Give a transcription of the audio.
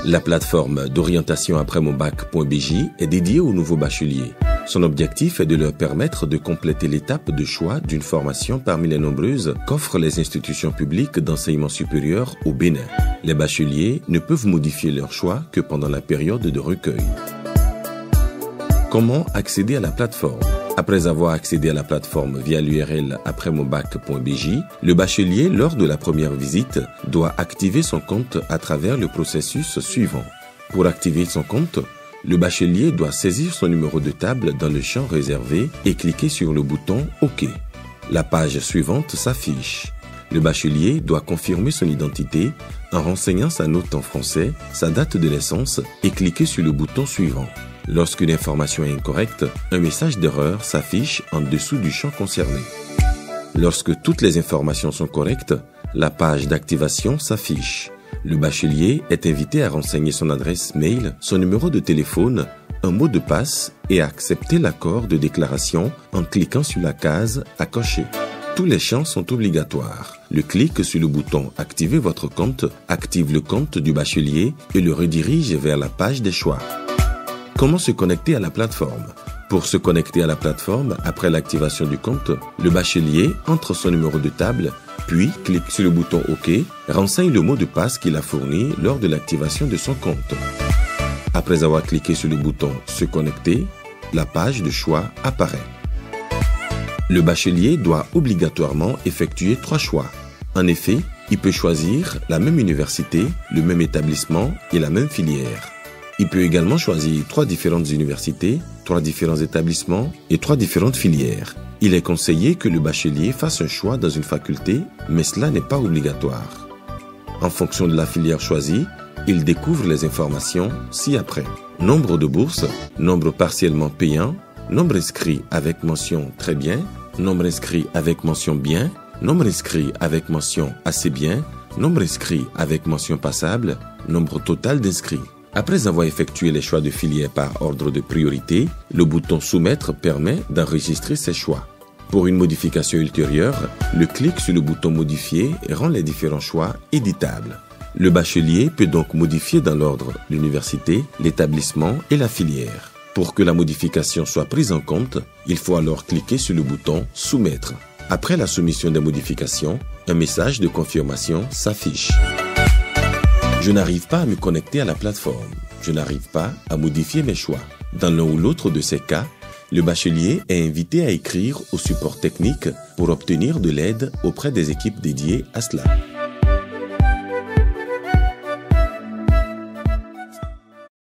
La plateforme d'orientation après mon bac.bj est dédiée aux nouveaux bacheliers. Son objectif est de leur permettre de compléter l'étape de choix d'une formation parmi les nombreuses qu'offrent les institutions publiques d'enseignement supérieur au Bénin. Les bacheliers ne peuvent modifier leur choix que pendant la période de recueil. Comment accéder à la plateforme? Après avoir accédé à la plateforme via l'URL aprèsmonbac.bj, le bachelier, lors de la première visite, doit activer son compte à travers le processus suivant. Pour activer son compte, le bachelier doit saisir son numéro de table dans le champ réservé et cliquer sur le bouton OK. La page suivante s'affiche. Le bachelier doit confirmer son identité en renseignant sa note en français, sa date de naissance et cliquer sur le bouton suivant. Lorsqu'une information est incorrecte, un message d'erreur s'affiche en dessous du champ concerné. Lorsque toutes les informations sont correctes, la page d'activation s'affiche. Le bachelier est invité à renseigner son adresse mail, son numéro de téléphone, un mot de passe et à accepter l'accord de déclaration en cliquant sur la case à cocher. Tous les champs sont obligatoires. Le clic sur le bouton « Activer votre compte » active le compte du bachelier et le redirige vers la page des choix. Comment se connecter à la plateforme? Pour se connecter à la plateforme, après l'activation du compte, le bachelier entre son numéro de table, puis clique sur le bouton OK, renseigne le mot de passe qu'il a fourni lors de l'activation de son compte. Après avoir cliqué sur le bouton « Se connecter », la page de choix apparaît. Le bachelier doit obligatoirement effectuer 3 choix. En effet, il peut choisir la même université, le même établissement et la même filière. Il peut également choisir 3 différentes universités, 3 différents établissements et 3 différentes filières. Il est conseillé que le bachelier fasse un choix dans une faculté, mais cela n'est pas obligatoire. En fonction de la filière choisie, il découvre les informations ci-après. Nombre de bourses, nombre partiellement payant, nombre inscrit avec mention très bien, nombre inscrit avec mention bien, nombre inscrit avec mention assez bien, nombre inscrit avec mention passable, nombre total d'inscrits. Après avoir effectué les choix de filière par ordre de priorité, le bouton Soumettre permet d'enregistrer ses choix. Pour une modification ultérieure, le clic sur le bouton Modifier rend les différents choix éditables. Le bachelier peut donc modifier dans l'ordre l'université, l'établissement et la filière. Pour que la modification soit prise en compte, il faut alors cliquer sur le bouton Soumettre. Après la soumission des modifications, un message de confirmation s'affiche. Je n'arrive pas à me connecter à la plateforme. Je n'arrive pas à modifier mes choix. Dans l'un ou l'autre de ces cas, le bachelier est invité à écrire au support technique pour obtenir de l'aide auprès des équipes dédiées à cela.